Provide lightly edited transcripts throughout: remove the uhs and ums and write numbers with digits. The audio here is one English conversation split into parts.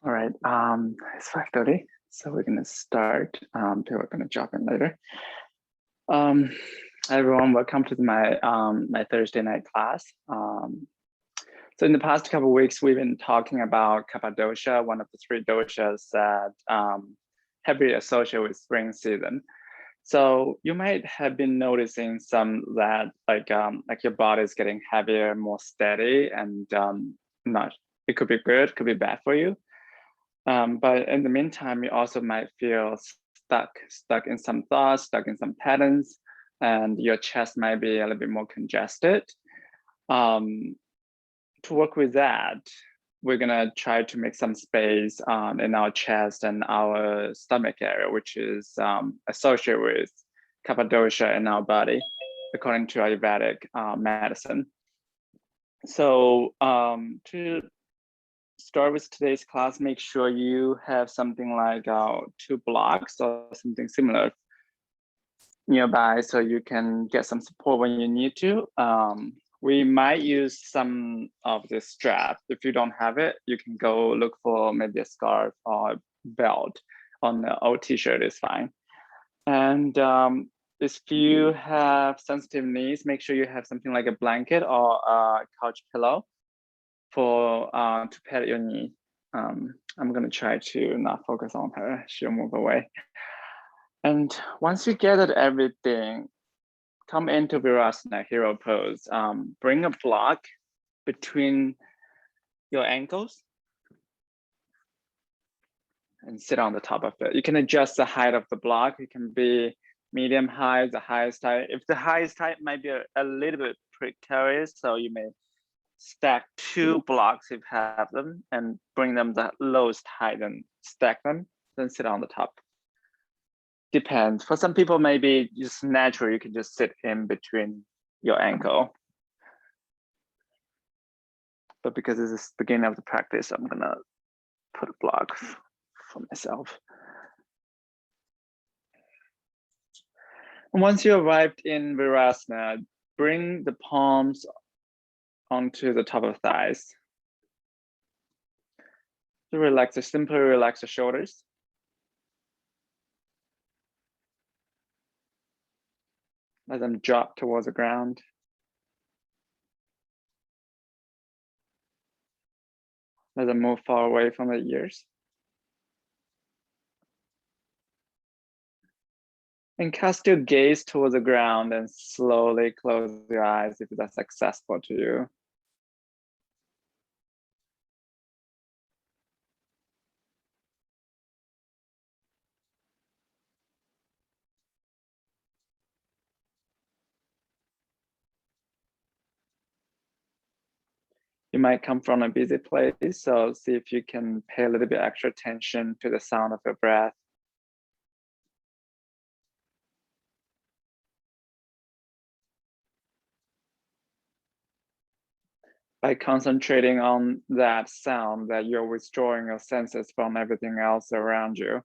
All right, it's 5:30, so we're gonna start. People are gonna jump in later. Um, Hi everyone, welcome to my Thursday night class. So in the past couple of weeks, we've been talking about Kapha dosha, one of the three doshas that heavily associated with spring season. So you might have been noticing some that like your body is getting heavier, more steady, and not. It could be good, could be bad for you. But in the meantime, you also might feel stuck in some thoughts, stuck in some patterns, and your chest might be a little bit more congested. To work with that, we're gonna try to make some space in our chest and our stomach area, which is associated with Kapha dosha in our body, according to Ayurvedic medicine. So to start with today's class, make sure you have something like 2 blocks or something similar nearby so you can get some support when you need to. We might use some of this strap. If you don't have it, you can go look for maybe a scarf or a belt on the old t-shirt is fine. And if you have sensitive knees, make sure you have something like a blanket or a couch pillow for to pad your knee. I'm gonna try to not focus on her. She'll move away. And once you gathered everything, come into Virasana, hero pose. Bring a block between your ankles and sit on the top of it. You can adjust the height of the block. It can be medium height, the highest height. If the highest height might be a little bit precarious, so you may stack 2 blocks if you have them and bring them the lowest height and stack them, then sit on the top. Depends. For some people, maybe just natural, you can just sit in between your ankle. But because this is the beginning of the practice, I'm gonna put a block for myself. And once you arrived in Virasana, bring the palms onto the top of the thighs. To relax, simply relax the shoulders. Let them drop towards the ground. Let them move far away from the ears. And cast your gaze towards the ground and slowly close your eyes if that's accessible to you. You might come from a busy place, so see if you can pay a little bit extra attention to the sound of your breath. By concentrating on that sound, that you're withdrawing your senses from everything else around you.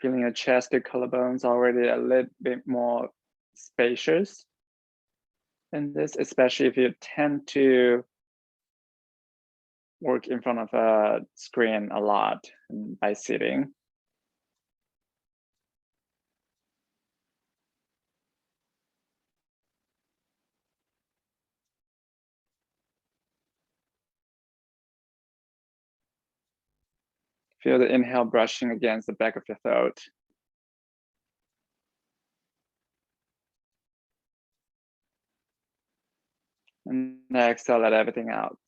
Feeling your chest, your collarbones already a little bit more spacious. And this, especially if you tend to work in front of a screen a lot by sitting. Feel the inhale brushing against the back of your throat. And exhale, let everything out.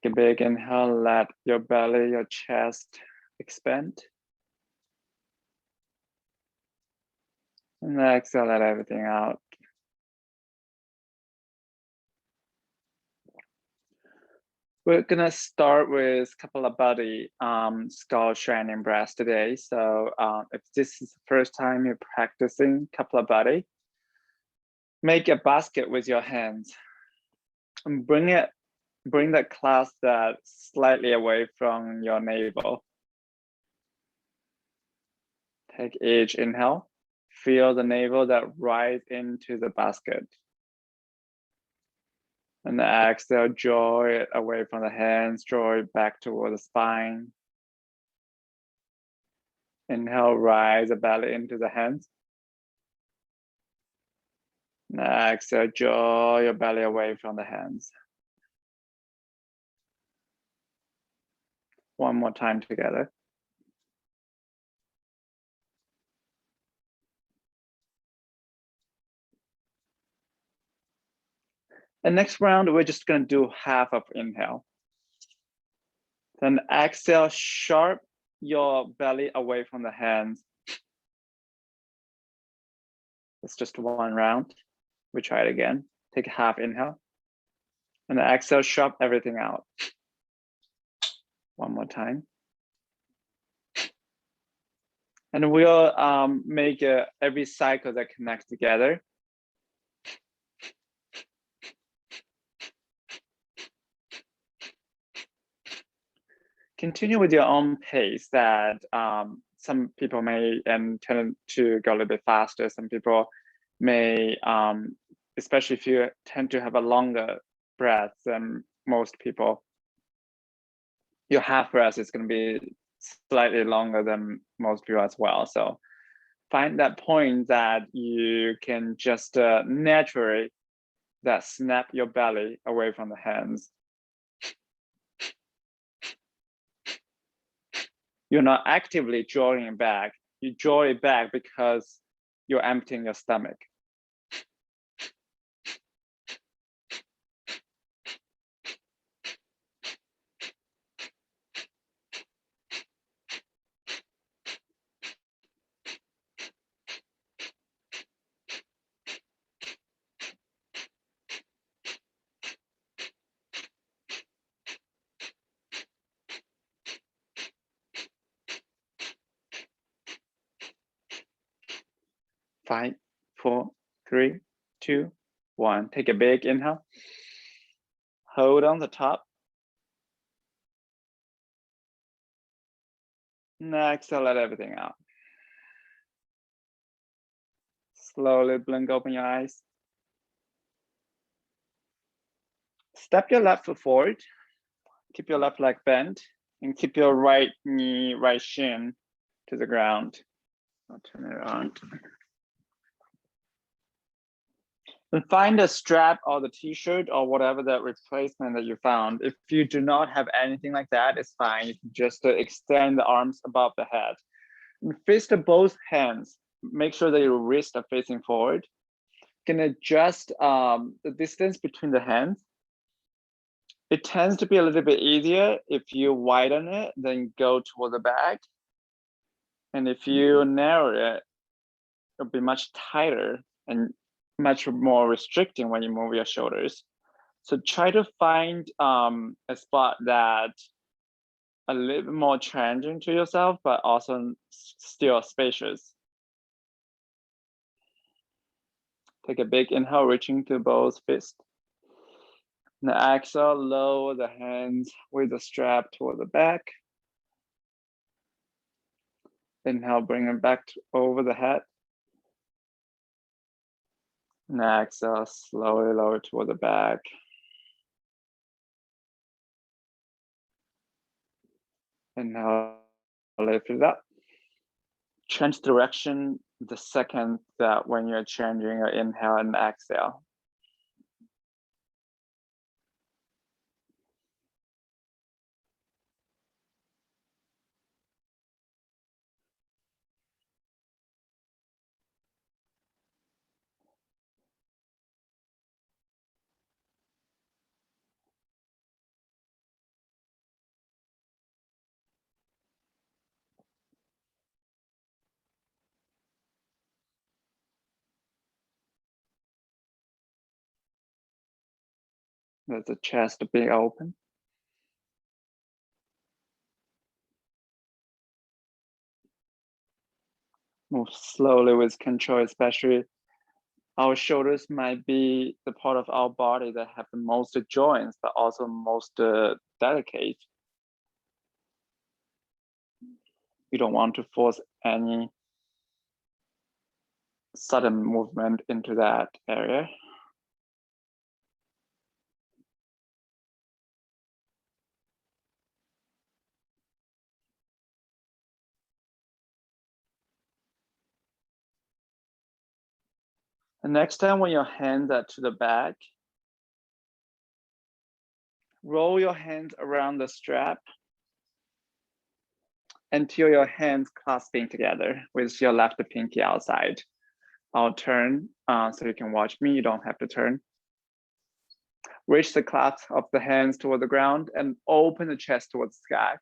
Take a big inhale, let your belly, your chest expand. And exhale, let everything out. We're gonna start with Kapalabhati, skull shining breath today. So if this is the first time you're practicing Kapalabhati, make a basket with your hands and bring it bring the clasp that slightly away from your navel. Take each inhale. Feel the navel that rise into the basket. And the exhale, draw it away from the hands, draw it back toward the spine. Inhale, rise the belly into the hands. And exhale, draw your belly away from the hands. One more time together. And next round, we're just gonna do half of inhale. Then exhale, sharp your belly away from the hands. It's just one round. We try it again. Take a half inhale. And exhale, sharp everything out. One more time. And we'll make every cycle that connects together. Continue with your own pace that some people may tend to go a little bit faster. Some people may, especially if you tend to have a longer breath than most people, your half breath is going to be slightly longer than most people as well. So find that point that you can just naturally that snap your belly away from the hands. You're not actively drawing it back. You draw it back because you're emptying your stomach. Five, four, three, two, one. Take a big inhale. Hold on the top. And exhale, let everything out. Slowly blink open your eyes. Step your left foot forward. Keep your left leg bent and keep your right knee, right shin to the ground. I'll turn it around. And find a strap or the t-shirt or whatever that replacement that you found. If you do not have anything like that, it's fine. You can just extend the arms above the head. And fist both hands. Make sure that your wrists are facing forward. You can adjust the distance between the hands. It tends to be a little bit easier if you widen it, then go toward the back. And if you narrow it, it'll be much tighter and much more restricting when you move your shoulders. So try to find a spot that a little bit more challenging to yourself, but also still spacious. Take a big inhale, reaching to both fists. And exhale, lower the hands with the strap toward the back. Inhale, bring them back over the head. And exhale, slowly lower toward the back. Inhale, lift it up. Change direction the second that when you're changing your inhale and exhale. Let the chest be open. Move slowly with control, especially Our shoulders might be the part of our body that have the most joints, but also most delicate. You don't want to force any sudden movement into that area. The next time when your hands are to the back, roll your hands around the strap until your hands clasping together with your left pinky outside. I'll turn so you can watch me, you don't have to turn. Reach the clasp of the hands toward the ground and open the chest towards the sky.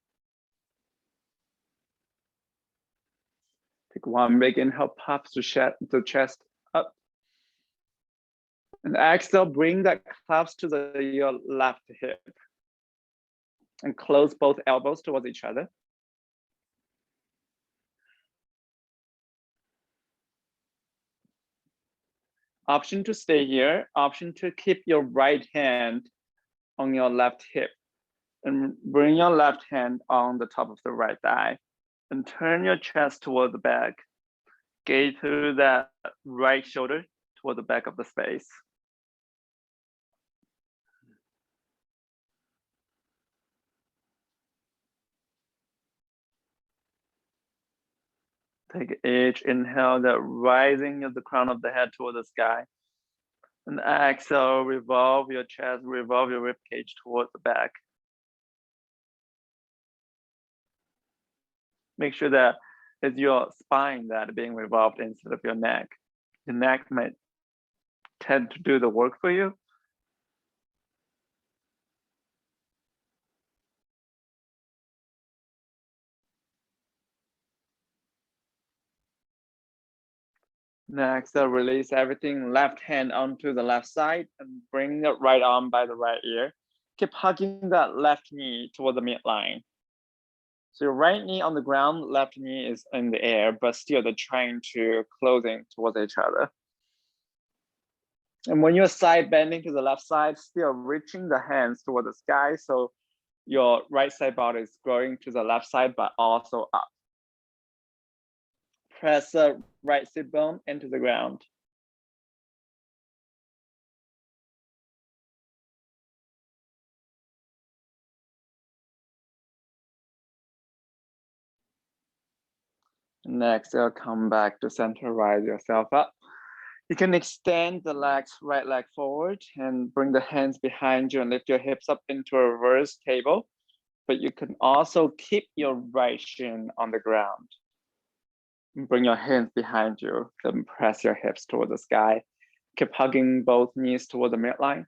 Take one big inhale, puff the chest up. And exhale, bring that clasp to your left hip. And close both elbows towards each other. Option to stay here, option to keep your right hand on your left hip. And bring your left hand on the top of the right thigh. And turn your chest toward the back. Gaze through that right shoulder toward the back of the space. Take each inhale, that rising of the crown of the head toward the sky. And exhale, revolve your chest, revolve your rib cage towards the back. Make sure that it's your spine that being revolved instead of your neck. The neck might tend to do the work for you. Next, release everything, left hand onto the left side and bring the right arm by the right ear. Keep hugging that left knee toward the midline. So your right knee on the ground, left knee is in the air, but still they're trying to closing towards each other. And when you're side bending to the left side, still reaching the hands toward the sky. So your right side body is going to the left side, but also up. Press the right sit bone into the ground. Next, come back to center, rise yourself up. You can extend the legs, right leg forward and bring the hands behind you and lift your hips up into a reverse table. But you can also keep your right shin on the ground. Bring your hands behind you, then press your hips toward the sky. Keep hugging both knees toward the midline.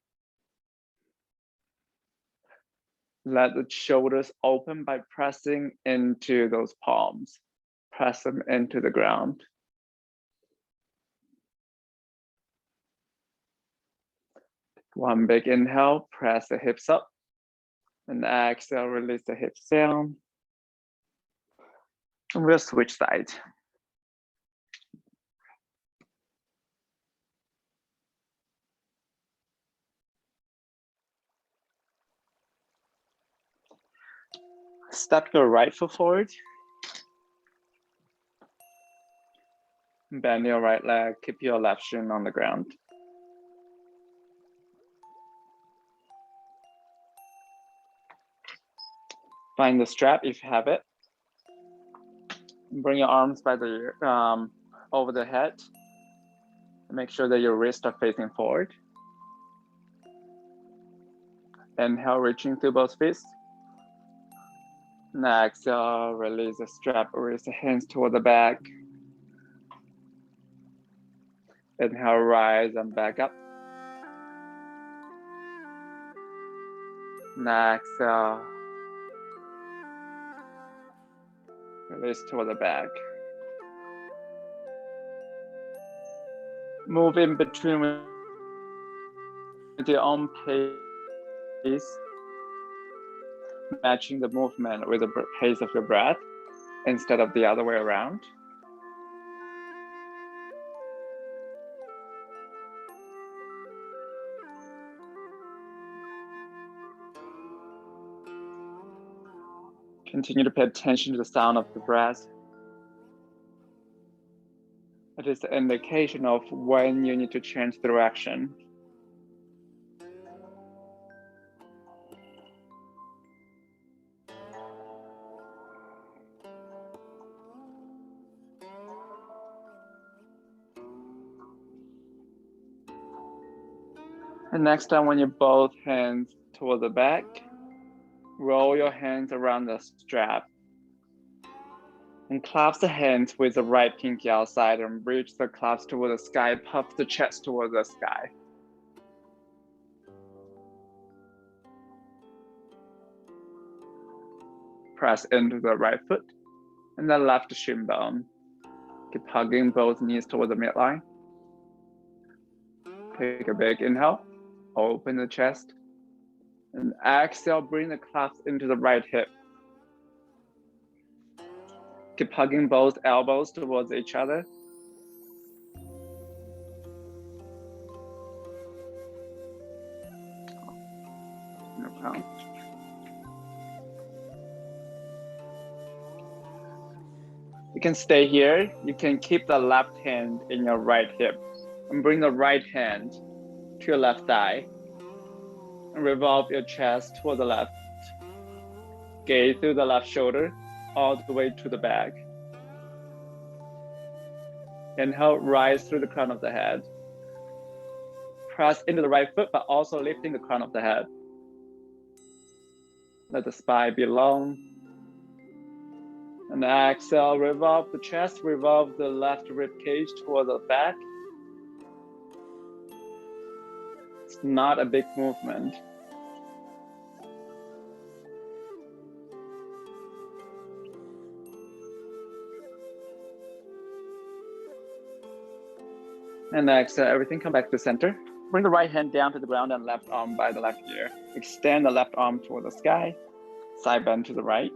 Let the shoulders open by pressing into those palms. Press them into the ground. One big inhale, press the hips up. And exhale, release the hips down. And we'll switch sides. Step your right foot forward. Bend your right leg, keep your left shin on the ground. Find the strap if you have it. Bring your arms by the over the head. Make sure that your wrists are facing forward. Inhale, reaching through both fists. Next, release the strap, release the hands toward the back. Inhale, rise and back up. Next, release toward the back. Move in between with your own pace, matching the movement with the pace of your breath instead of the other way around. Continue to pay attention to the sound of the breath. It is an indication of when you need to change the direction. And next time when you both hands toward the back, roll your hands around the strap. And clasp the hands with the right pinky outside and reach the clasp toward the sky, puff the chest toward the sky. Press into the right foot and the left shin bone. Keep hugging both knees toward the midline. Take a big inhale, open the chest. And exhale, bring the clasp into the right hip. Keep hugging both elbows towards each other. No problem. You can stay here. You can keep the left hand in your right hip and bring the right hand to your left thigh and revolve your chest toward the left. Gaze through the left shoulder all the way to the back. Inhale, rise through the crown of the head. Press into the right foot, but also lifting the crown of the head. Let the spine be long. And exhale, revolve the chest, revolve the left rib cage toward the back. It's not a big movement. And exhale, everything come back to center. Bring the right hand down to the ground and left arm by the left ear. Extend the left arm toward the sky. Side bend to the right.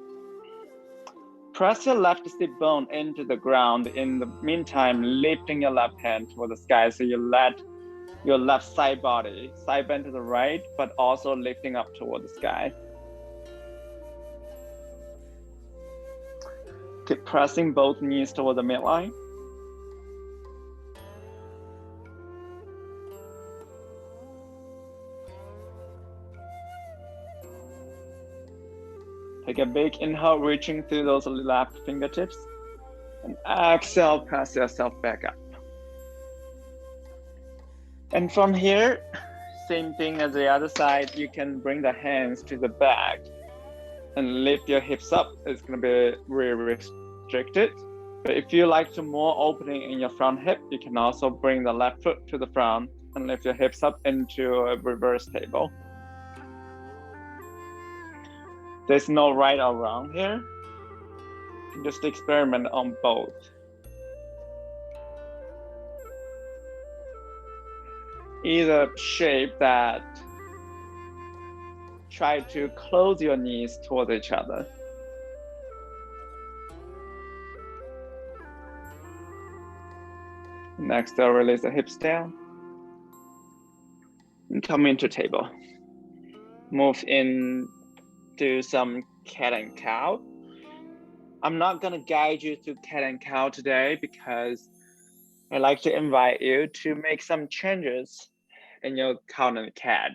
Press your left sit bone into the ground. In the meantime, lifting your left hand toward the sky so you let your left side body side bend to the right, but also lifting up toward the sky. Keep pressing both knees toward the midline. Take a big inhale, reaching through those left fingertips. And exhale, press yourself back up. And from here, same thing as the other side, you can bring the hands to the back and lift your hips up. It's gonna be really restricted. But if you like to more opening in your front hip, you can also bring the left foot to the front and lift your hips up into a reverse table. There's no right or wrong here. Just experiment on both. Either shape that try to close your knees towards each other. Next, I'll release the hips down and come into table. Move in to some cat and cow. I'm not gonna guide you to cat and cow today because I'd like to invite you to make some changes in your cow and cat,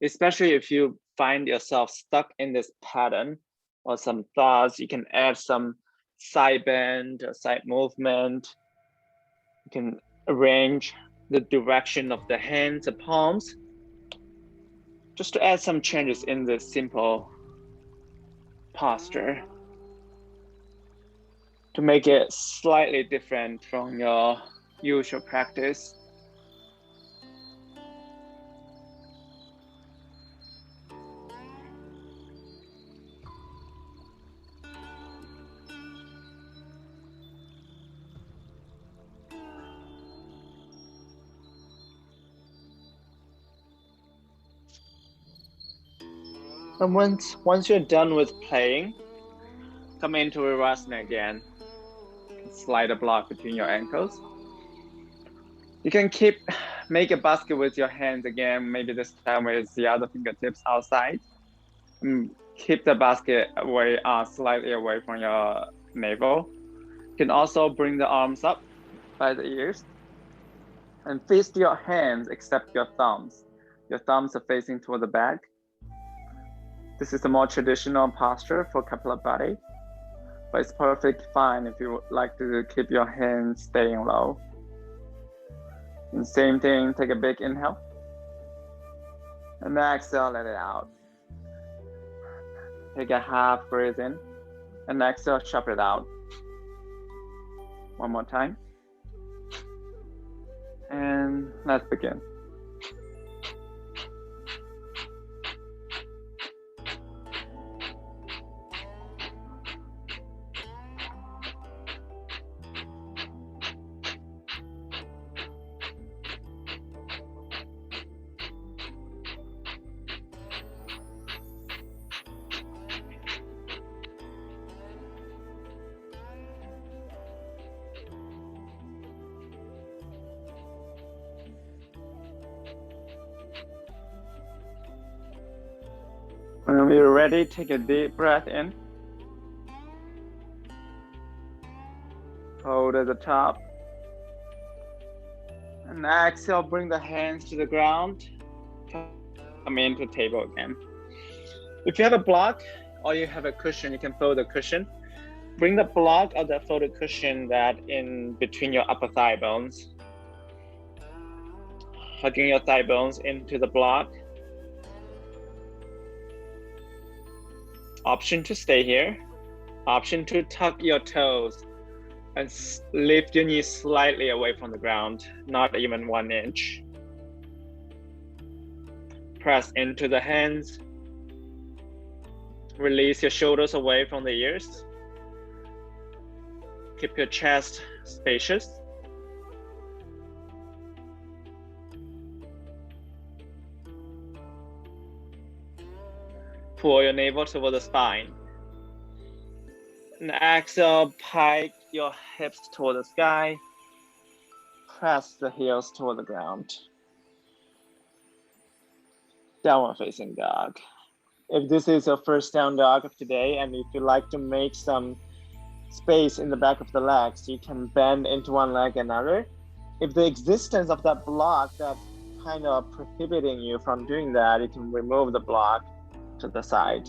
especially if you find yourself stuck in this pattern or some thoughts. You can add some side bend or side movement. You can arrange the direction of the hands and palms just to add some changes in this simple posture to make it slightly different from your usual practice. And once you're done with playing, come into Virasana again. Slide a block between your ankles. You can make a basket with your hands again, maybe this time with the other fingertips outside. Keep the basket away, slightly away from your navel. You can also bring the arms up by the ears and fist your hands except your thumbs. Your thumbs are facing toward the back. This is a more traditional posture for Kapalabhati, but it's perfectly fine if you would like to keep your hands staying low. And same thing, take a big inhale. And exhale, let it out. Take a half breath in. And exhale, chop it out. One more time. And let's begin. When you're ready, take a deep breath in. Hold at the top. And exhale, bring the hands to the ground. Come into table again. If you have a block or you have a cushion, you can fold the cushion. Bring the block of the folded cushion that in between your upper thigh bones. Hugging your thigh bones into the block. Option to stay here. Option to tuck your toes and lift your knees slightly away from the ground, not even 1 inch. Press into the hands. Release your shoulders away from the ears. Keep your chest spacious. Pull your navel toward the spine. And exhale, pike your hips toward the sky. Press the heels toward the ground. Downward facing dog. If this is your first down dog of today, and if you like to make some space in the back of the legs, you can bend into one leg and another. If the existence of that block that's kind of prohibiting you from doing that, you can remove the block to the side.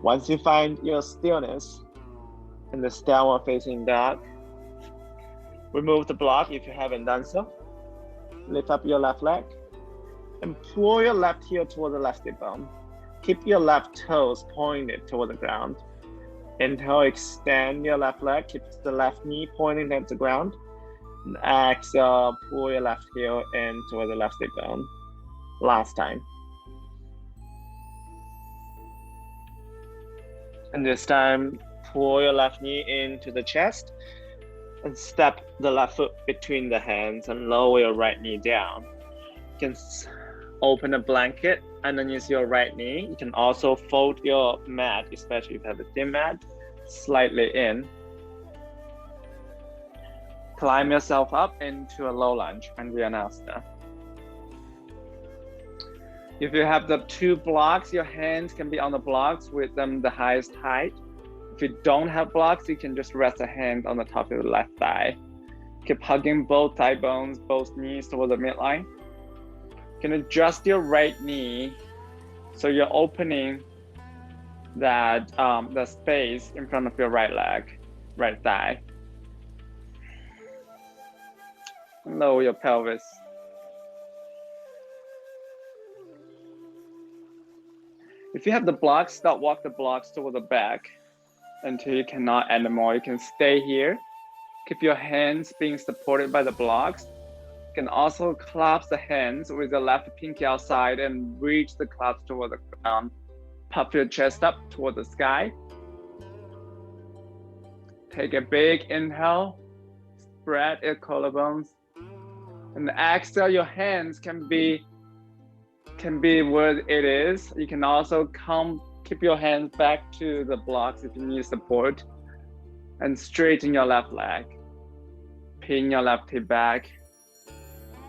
Once you find your stillness in this downward facing dog, remove the block if you haven't done so. Lift up your left leg and pull your left heel toward the left hip bone. Keep your left toes pointed toward the ground. Inhale, extend your left leg, keep the left knee pointing at the ground. And exhale, pull your left heel in toward the left hip bone. Last time. And this time, pull your left knee into the chest and step the left foot between the hands and lower your right knee down. You can open a blanket underneath your right knee. You can also fold your mat, especially if you have a thin mat, slightly in. Climb yourself up into a low lunge and Vinyasa. If you have the two blocks, your hands can be on the blocks with them the highest height. If you don't have blocks, you can just rest a hand on the top of your left thigh. Keep hugging both thigh bones, both knees toward the midline. You can adjust your right knee so you're opening that the space in front of your right leg, right thigh. Lower your pelvis. If you have the blocks, stop walk the blocks toward the back until you cannot anymore. You can stay here. Keep your hands being supported by the blocks. You can also clasp the hands with the left pinky outside and reach the clasp toward the ground. Puff your chest up toward the sky. Take a big inhale. Spread your collarbones. And exhale, your hands can be where it is. You can also keep your hands back to the blocks if you need support. And straighten your left leg. Pin your left hip back.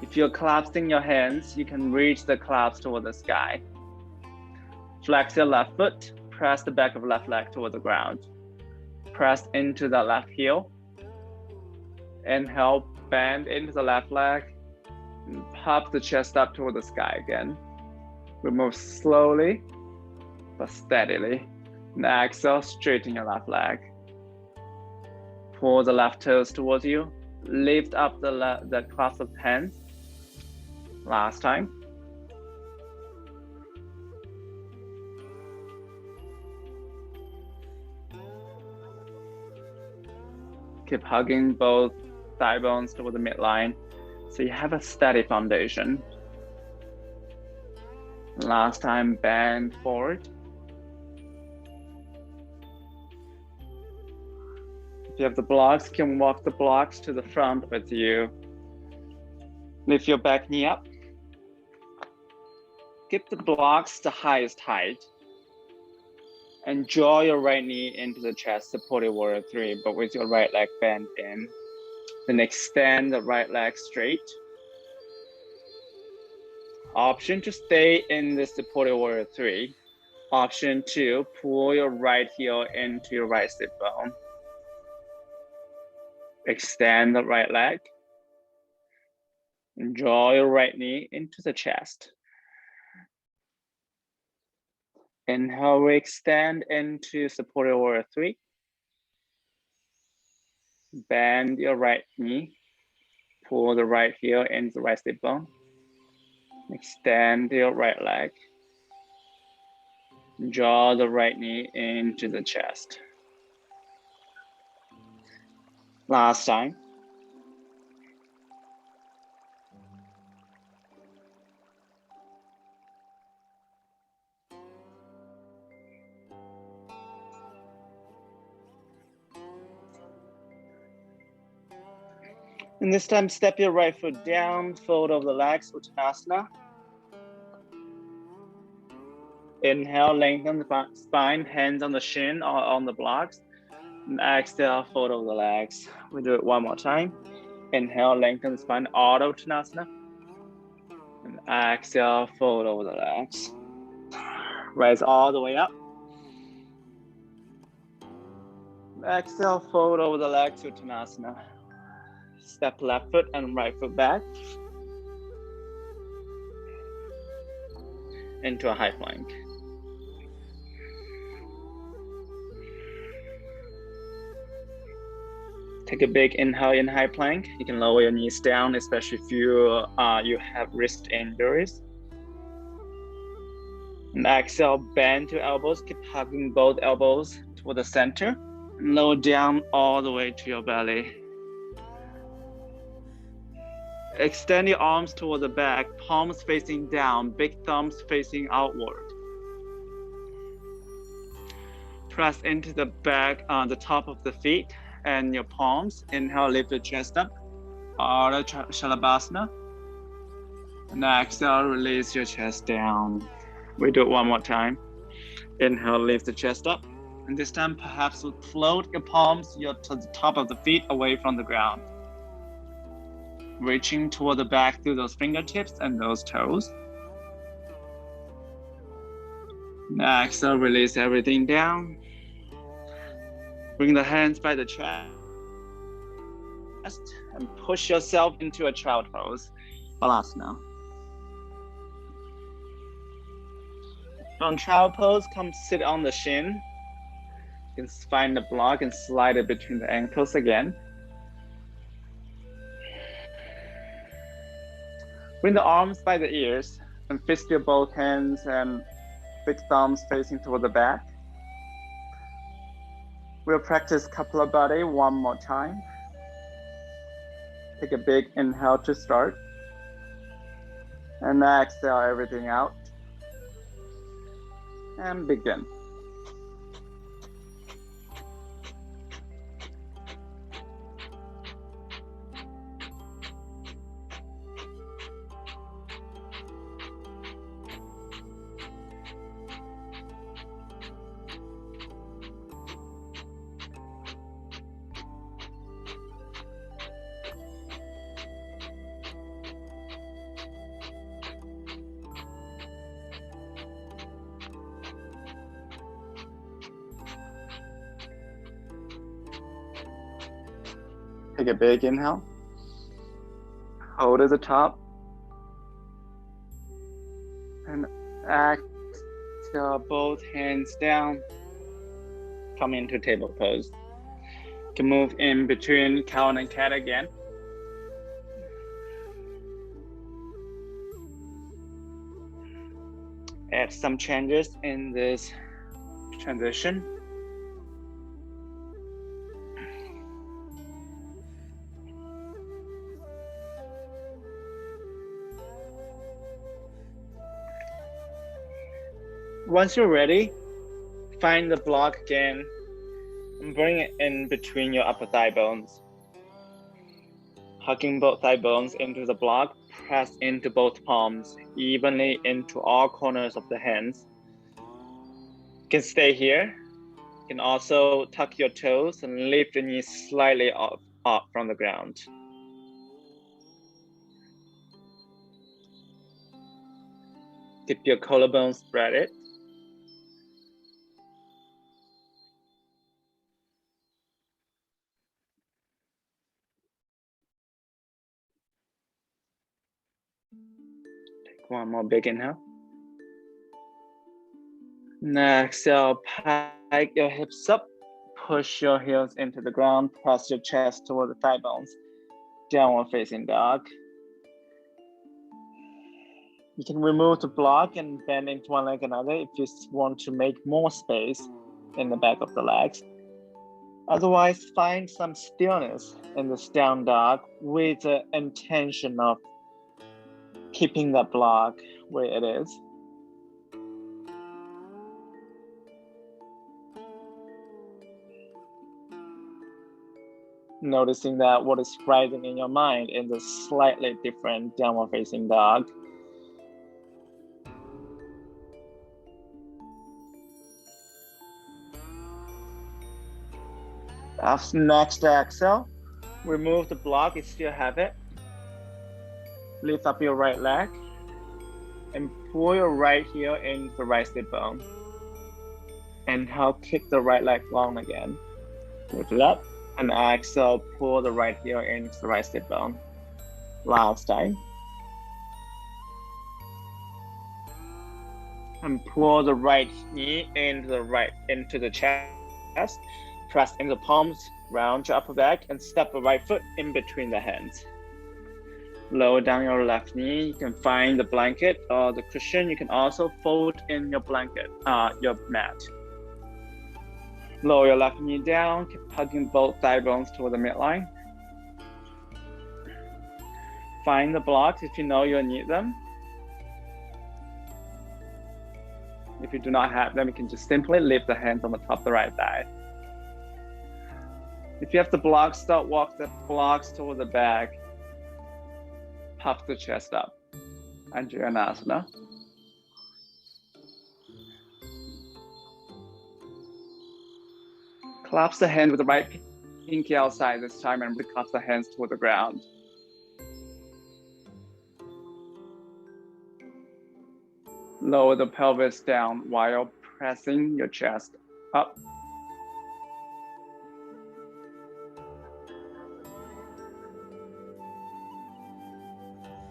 If you're collapsing your hands, you can reach the collapse toward the sky. Flex your left foot, press the back of left leg toward the ground. Press into the left heel. Inhale, bend into the left leg. And pop the chest up toward the sky again. We move slowly, but steadily. And exhale, straighten your left leg. Pull the left toes towards you. Lift up the clasp of hands. Last time. Keep hugging both thigh bones toward the midline so you have a steady foundation. Last time, bend forward. If you have the blocks, you can walk the blocks to the front with you. Lift your back knee up. Keep the blocks the highest height. And draw your right knee into the chest, supported warrior 3, but with your right leg bent in. Then extend the right leg straight. Option to stay in the supported warrior 3. Option 2, pull your right heel into your right sit bone. Extend the right leg. And draw your right knee into the chest. Inhale, we extend into supported warrior 3. Bend your right knee. Pull the right heel into the right sit bone. Extend your right leg. Draw the right knee into the chest. Last time. And this time, step your right foot down, fold over the legs, Uttanasana. Inhale, lengthen the spine, hands on the shin or on the blocks. And exhale, fold over the legs. We do it one more time. Inhale, lengthen the spine, Ardha Uttanasana. And exhale, fold over the legs. Rise all the way up. Exhale, fold over the legs, Uttanasana. Step left foot and right foot back into a high plank. Take a big inhale in high plank. You can lower your knees down, especially if you have wrist injuries. And exhale, bend to elbows. Keep hugging both elbows toward the center. And lower down all the way to your belly. Extend your arms toward the back, palms facing down, big thumbs facing outward. Press into the back, the top of the feet and your palms. Inhale, lift the chest up, Ardha Shalabhasana. And exhale, release your chest down. We do it one more time. Inhale, lift the chest up. And this time, perhaps float your palms to the top of the feet away from the ground. Reaching toward the back through those fingertips and those toes. Next, release everything down. Bring the hands by the chest and push yourself into a child pose, Balasana. From child pose, come sit on the shin. You can find the block and slide it between the ankles again. Bring the arms by the ears and fist your both hands and big thumbs facing toward the back. We'll practice Kapalabhati one more time. Take a big inhale to start. And exhale everything out. And begin. Take a big inhale. Hold at the top. And exhale, both hands down. Come into table pose. You can move in between cow and cat again. Add some changes in this transition. Once you're ready, find the block again and bring it in between your upper thigh bones. Hugging both thigh bones into the block, press into both palms, evenly into all corners of the hands. You can stay here. You can also tuck your toes and lift the knees slightly up from the ground. Keep your collarbones spread. Take one more big inhale. Next, exhale, pike your hips up, push your heels into the ground, press your chest toward the thigh bones, downward facing dog. You can remove the block and bend into one leg another if you want to make more space in the back of the legs. Otherwise, find some stillness in this down dog with the intention of keeping the block where it is. Noticing that what is rising in your mind is a slightly different downward facing dog. After next exhale, remove the block if you still have it. Lift up your right leg and pull your right heel into the right sit bone. And help kick the right leg long again. Lift it up and exhale, pull the right heel into the right sit bone. Last time. And pull the right knee into the chest. Press into the palms, round your upper back, and step the right foot in between the hands. Lower down your left knee. You can find the blanket or the cushion. You can also fold in your blanket, your mat. Lower your left knee down, keep hugging both thigh bones toward the midline. Find the blocks if you know you'll need them. If you do not have them, you can just simply lift the hands on the top of the right thigh. If you have the blocks, start walk the blocks toward the back. Puff the chest up. Anjaneyasana. Clasp the hand with the right pinky outside this time and reclasp the hands toward the ground. Lower the pelvis down while pressing your chest up.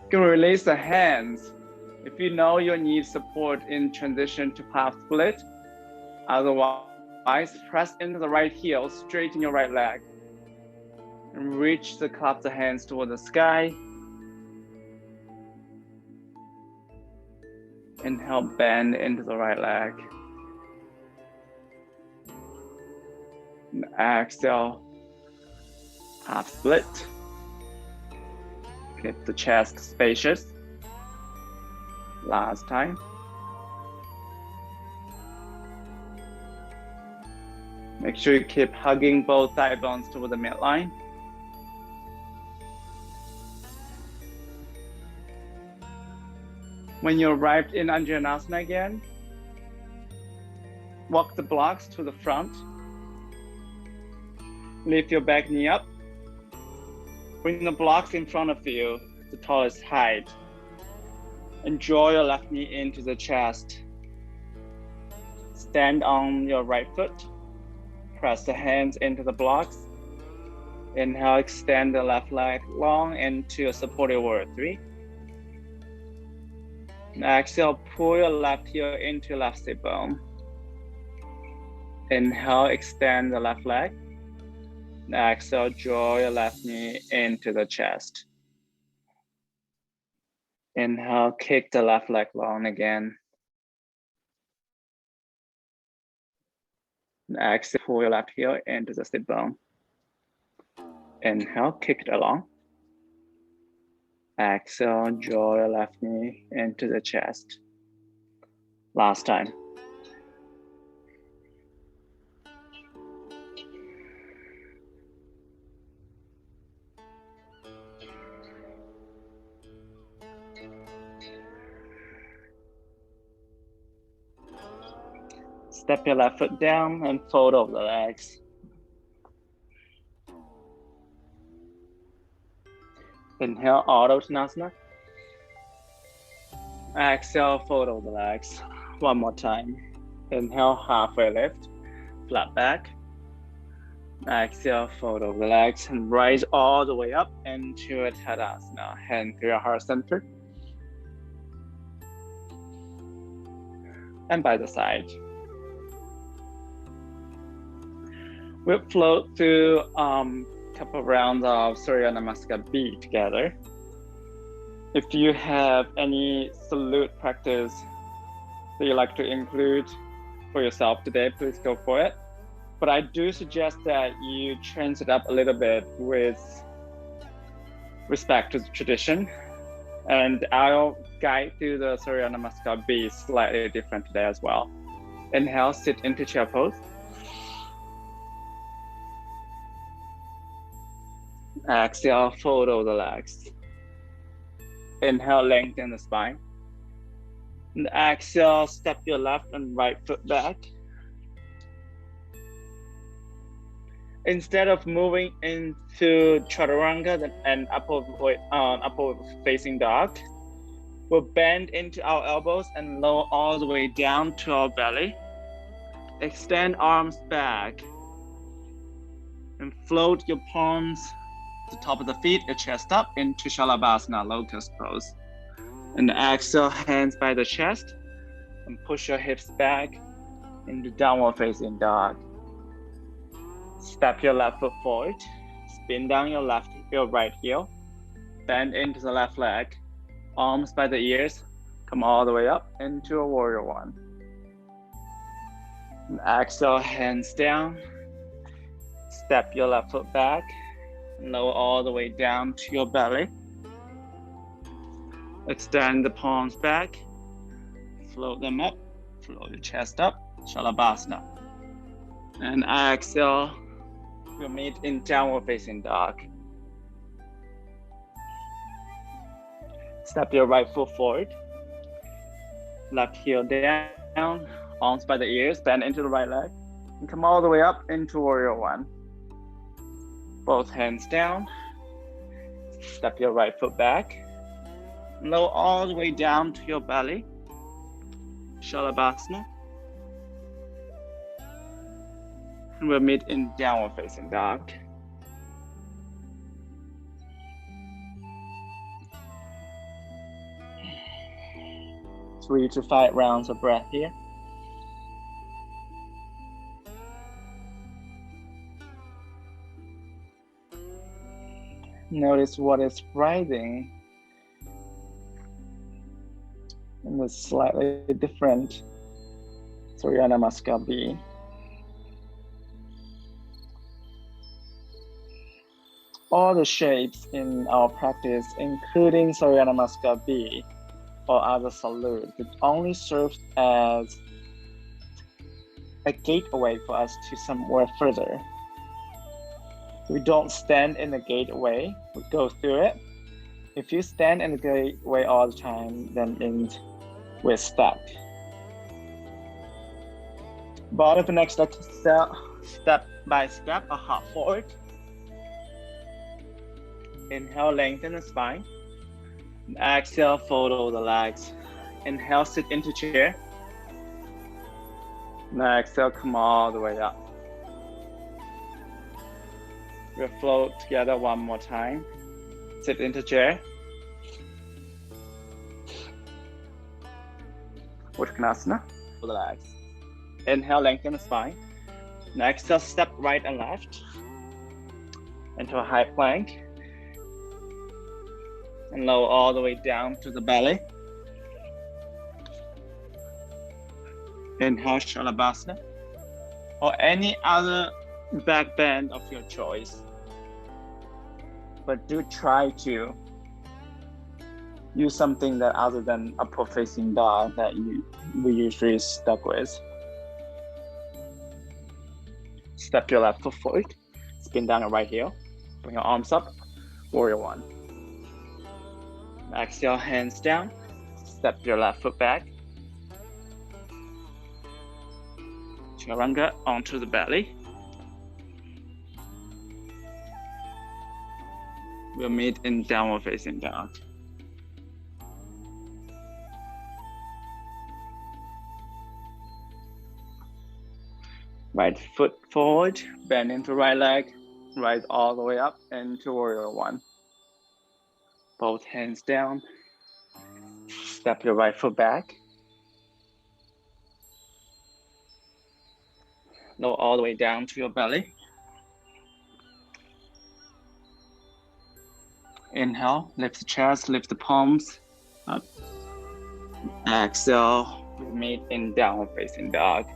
You can release the hands if you know you need support in transition to half split. Otherwise, press into the right heel, straighten your right leg, and reach the clasp the hands toward the sky. Inhale, bend into the right leg. And exhale, half split. Keep the chest spacious. Last time. Make sure you keep hugging both thigh bones toward the midline. When you arrived in Anjaneyasana again, walk the blocks to the front. Lift your back knee up. Bring the blocks in front of you, the tallest height. And draw your left knee into the chest. Stand on your right foot. Press the hands into the blocks. Inhale, extend the left leg long into a supported warrior 3. Exhale, pull your left heel into left sit bone. Inhale, extend the left leg. Exhale, draw your left knee into the chest. Inhale, kick the left leg long again. Exhale, pull your left heel into the sit bone. Inhale, kick it along. Exhale, draw your left knee into the chest. Last time. Step your left foot down and fold over the legs. Inhale, Ardha Uttanasana. Exhale, fold over the legs. One more time. Inhale, halfway lift, flat back. Exhale, fold over the legs and rise all the way up into a Tadasana. Hand to your heart center. And by the side. We'll float through couple of rounds of Surya Namaskar B together. If you have any salute practice that you like to include for yourself today, please go for it. But I do suggest that you change it up a little bit with respect to the tradition. And I'll guide through the Surya Namaskar B slightly different today as well. Inhale, sit into chair pose. Exhale, fold over the legs. Inhale, lengthen the spine. And exhale, step your left and right foot back. Instead of moving into Chaturanga and upward facing dog, we'll bend into our elbows and lower all the way down to our belly. Extend arms back and float your palms to the top of the feet, your chest up into Shalabhasana, locust pose. And exhale, hands by the chest and push your hips back into downward facing dog. Step your left foot forward, spin down your right heel, bend into the left leg, arms by the ears, come all the way up into a warrior 1. And exhale, hands down, step your left foot back, lower all the way down to your belly. Extend the palms back, float them up, float your chest up, Shalabhasana. And exhale, we'll meet in downward facing dog. Step your right foot forward, left heel down, arms by the ears, bend into the right leg, and come all the way up into warrior 1. Both hands down, step your right foot back, lower all the way down to your belly, Shalabhasana. And we'll meet in downward facing dog. Three to 5 rounds of breath here. Notice what is rising in this slightly different Surya Namaskar B. All the shapes in our practice, including Surya Namaskar B or other salute, it only serves as a gateway for us to somewhere further. We don't stand in the gateway, we go through it. If you stand in the gateway all the time, then we're stuck. Bottom of the next step by step, a hop forward. Inhale, lengthen the spine. Exhale, fold over the legs. Inhale, sit into chair. Exhale, come all the way up. We'll float together one more time. Sit into chair. Uttanasana. Relax. Inhale, lengthen the spine. Next, just step right and left into a high plank. And lower all the way down to the belly. Inhale, Shalabhasana. Or any other back bend of your choice. But do try to use something that other than upward facing dog that we usually stuck with. Step your left foot forward, spin down your right heel, bring your arms up, warrior one. Exhale, hands down, step your left foot back. Chaturanga onto the belly. We'll meet in downward facing dog. Right foot forward, bend into right leg, right all the way up into warrior one. Both hands down. Step your right foot back. Lower all the way down to your belly. Inhale, lift the chest, lift the palms up. Exhale, we meet in downward facing dog.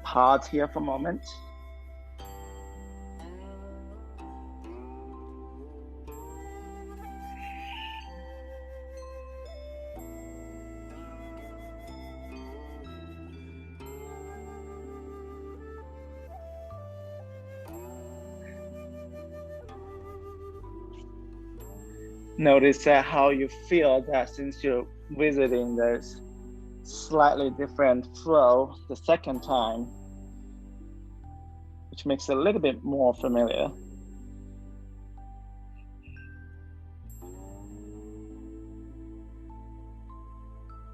Pause here for a moment. Notice how you feel that since you're visiting this slightly different flow the second time, which makes it a little bit more familiar.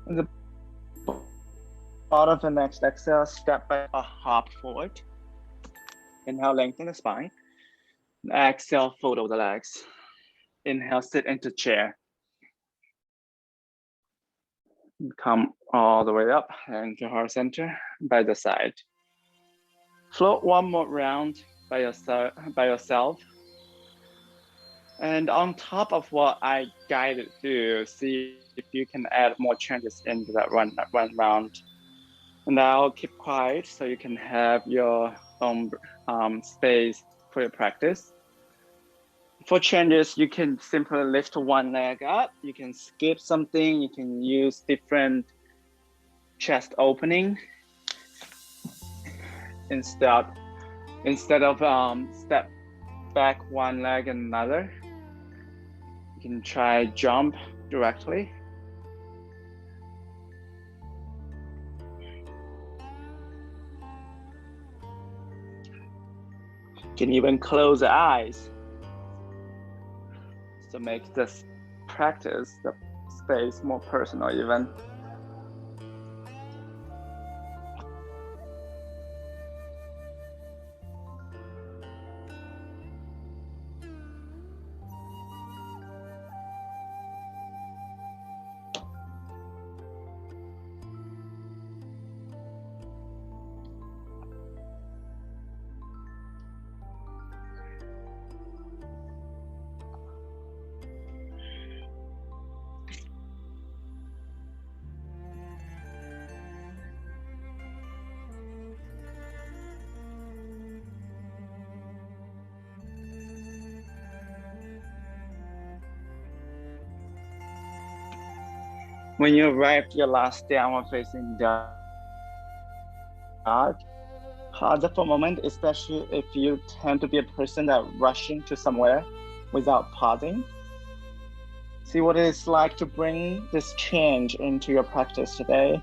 In the bottom of the next exhale, step by a hop forward. Inhale, lengthen the spine. Exhale, fold over the legs. Inhale, sit into chair. Come all the way up into heart center by the side. Float one more round by yourself. And on top of what I guided through, see if you can add more changes into that one round. And I'll keep quiet so you can have your own space for your practice. For changes, you can simply lift one leg up. You can skip something. You can use different chest opening instead of step back one leg and another. You can try jump directly. You can even close the eyes to make this practice, the space, more personal even. When you arrive at your last downward facing dog, pause for a moment, especially if you tend to be a person that rushing to somewhere without pausing. See what it's like to bring this change into your practice today.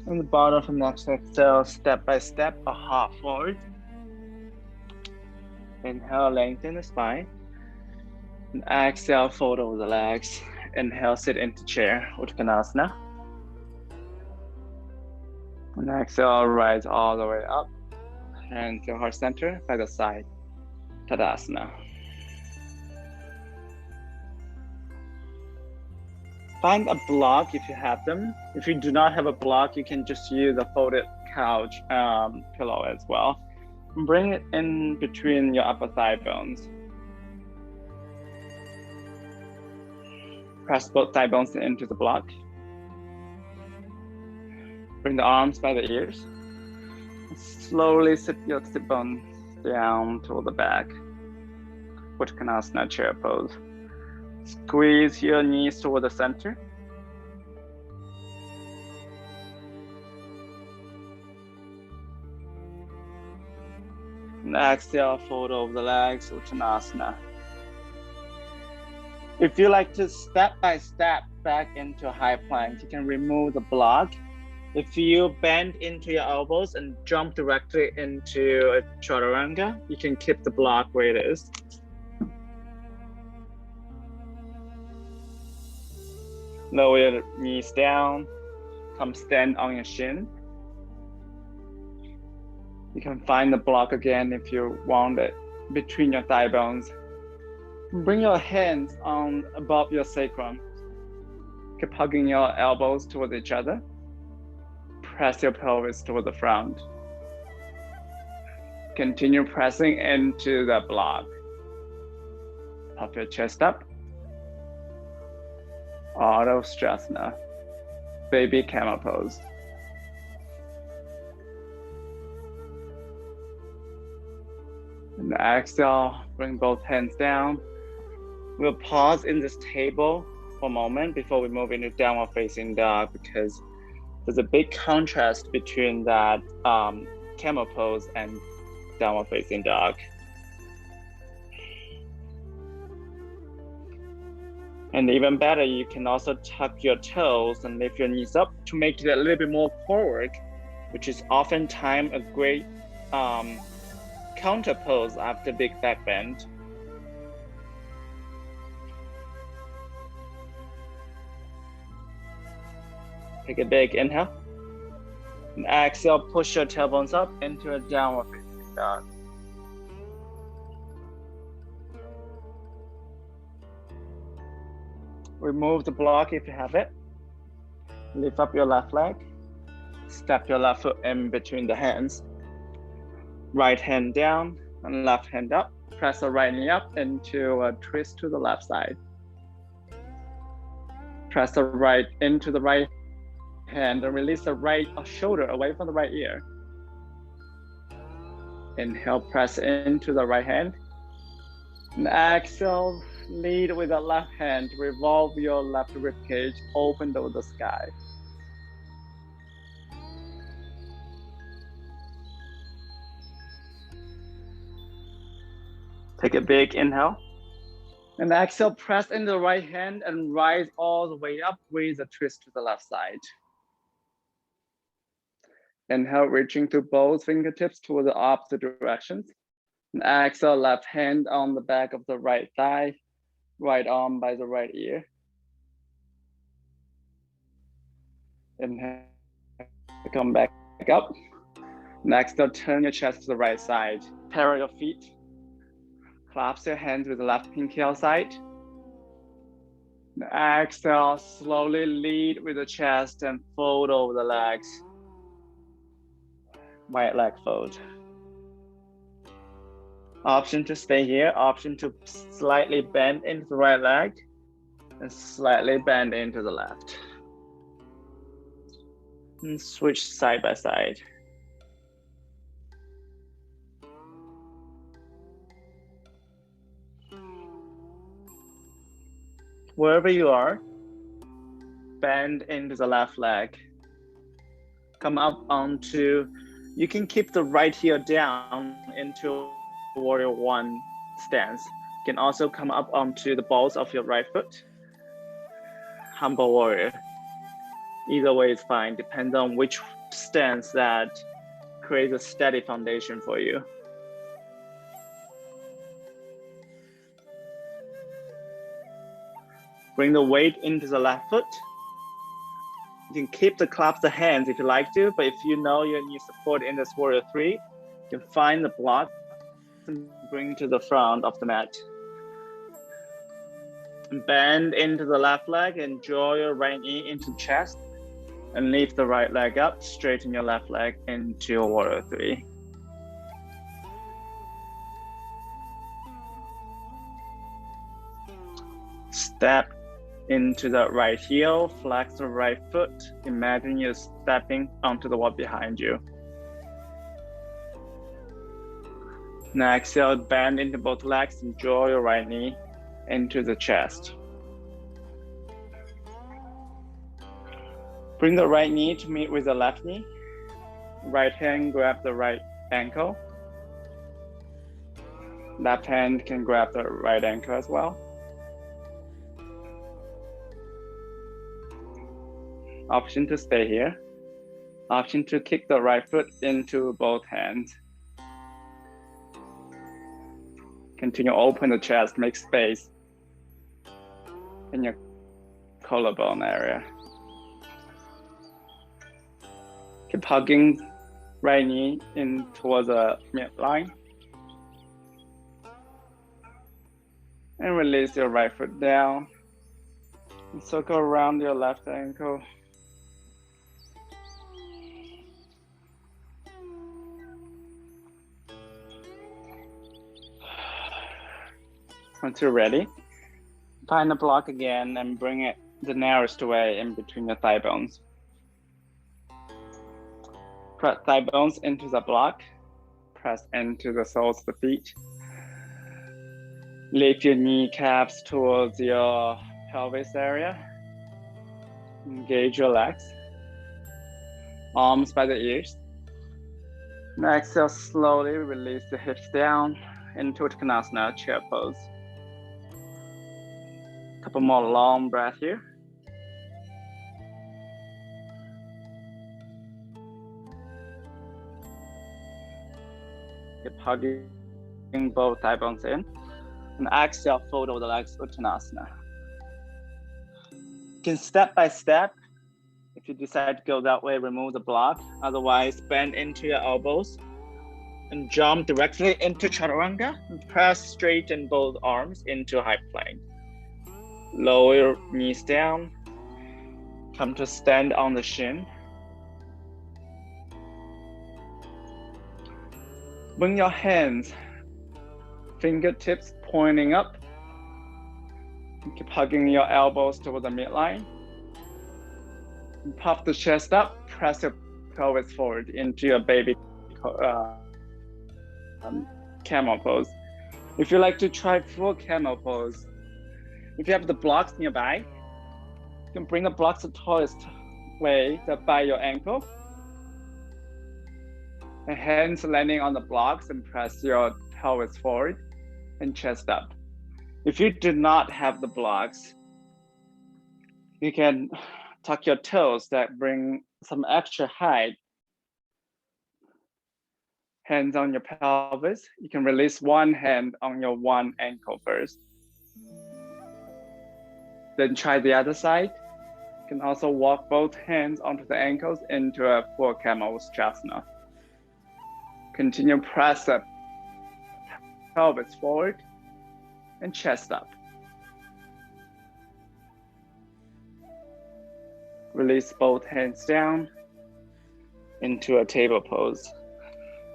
On the bottom of the next exhale, step by step, a half forward. Inhale, lengthen the spine. And exhale, fold over the legs. Inhale, sit into chair, Uttanasana. And exhale, rise all the way up. Hands to heart center, by the side, Tadasana. Find a block if you have them. If you do not have a block, you can just use a folded couch pillow as well. Bring it in between your upper thigh bones. Press both thigh bones into the block. Bring the arms by the ears. Slowly sit your sit bones down toward the back. Uttanasana chair pose. Squeeze your knees toward the center. And exhale, fold over the legs, Uttanasana. If you like to step by step back into high plank, you can remove the block. If you bend into your elbows and jump directly into a chaturanga, you can keep the block where it is. Lower your knees down, come stand on your shin. You can find the block again if you want it, between your thigh bones. Bring your hands on above your sacrum. Keep hugging your elbows towards each other. Press your pelvis toward the front. Continue pressing into the block. Puff your chest up. Ardha Ustrasana, baby camel pose. And exhale, bring both hands down. We'll pause in this table for a moment before we move into downward facing dog, because there's a big contrast between that camel pose and downward facing dog. And even better, you can also tuck your toes and lift your knees up to make it a little bit more core work, which is oftentimes a great counter pose after big back bend. Take a big inhale. And exhale, push your tailbones up into a downward facing dog. Remove the block if you have it. Lift up your left leg. Step your left foot in between the hands. Right hand down and left hand up. Press the right knee up into a twist to the left side. Press the right into the right hand and release the right shoulder away from the right ear. Inhale, press into the right hand. And exhale, lead with the left hand. Revolve your left rib cage, open to the sky. Take a big inhale. And exhale, press into the right hand and rise all the way up with a twist to the left side. Inhale, reaching to both fingertips toward the opposite directions. And exhale, left hand on the back of the right thigh, right arm by the right ear. Inhale, come back up. Next, turn your chest to the right side. Parallel your feet. Clasp your hands with the left pinky outside. Exhale, slowly lead with the chest and fold over the legs. Right leg fold. Option to stay here, option to slightly bend into the right leg and slightly bend into the left. And switch side by side. Wherever you are, bend into the left leg. Come up onto, you can keep the right heel down into warrior one stance. You can also come up onto the balls of your right foot. Humble warrior. Either way is fine, depends on which stance that creates a steady foundation for you. Bring the weight into the left foot. You can keep the clasped hands if you like to, but if you know you need support in this warrior three, you can find the block and bring to the front of the mat. Bend into the left leg and draw your right knee into the chest and lift the right leg up, straighten your left leg into your warrior three. Step into the right heel, flex the right foot. Imagine you're stepping onto the wall behind you. Now exhale, bend into both legs and draw your right knee into the chest. Bring the right knee to meet with the left knee. Right hand grab the right ankle. Left hand can grab the right ankle as well. Option to stay here. Option to kick the right foot into both hands. Continue open the chest, make space in your collarbone area. Keep hugging right knee in towards the midline. And release your right foot down. And circle around your left ankle. Once you're ready, find the block again and bring it the narrowest way in between the thigh bones. Press thigh bones into the block. Press into the soles of the feet. Lift your kneecaps towards your pelvis area. Engage your legs. Arms by the ears. Now exhale, slowly release the hips down into Uttanasana, chair pose. Couple more long breaths here. Keep hugging both thigh bones in. And exhale, fold over the legs, Uttanasana. You can step by step. If you decide to go that way, remove the block. Otherwise, bend into your elbows and jump directly into Chaturanga and press straighten both arms into high plank. Lower your knees down. Come to stand on the shin. Bring your hands, fingertips pointing up. Keep hugging your elbows toward the midline. And puff the chest up, press your pelvis forward into your baby camel pose. If you like to try full camel pose, if you have the blocks nearby, you can bring the blocks the tallest way by your ankle. And hands landing on the blocks and press your pelvis forward and chest up. If you do not have the blocks, you can tuck your toes that bring some extra height. Hands on your pelvis. You can release one hand on your one ankle first. Then try the other side. You can also walk both hands onto the ankles into a full camel Ustrasana. Continue press up, pelvis forward and chest up. Release both hands down into a table pose.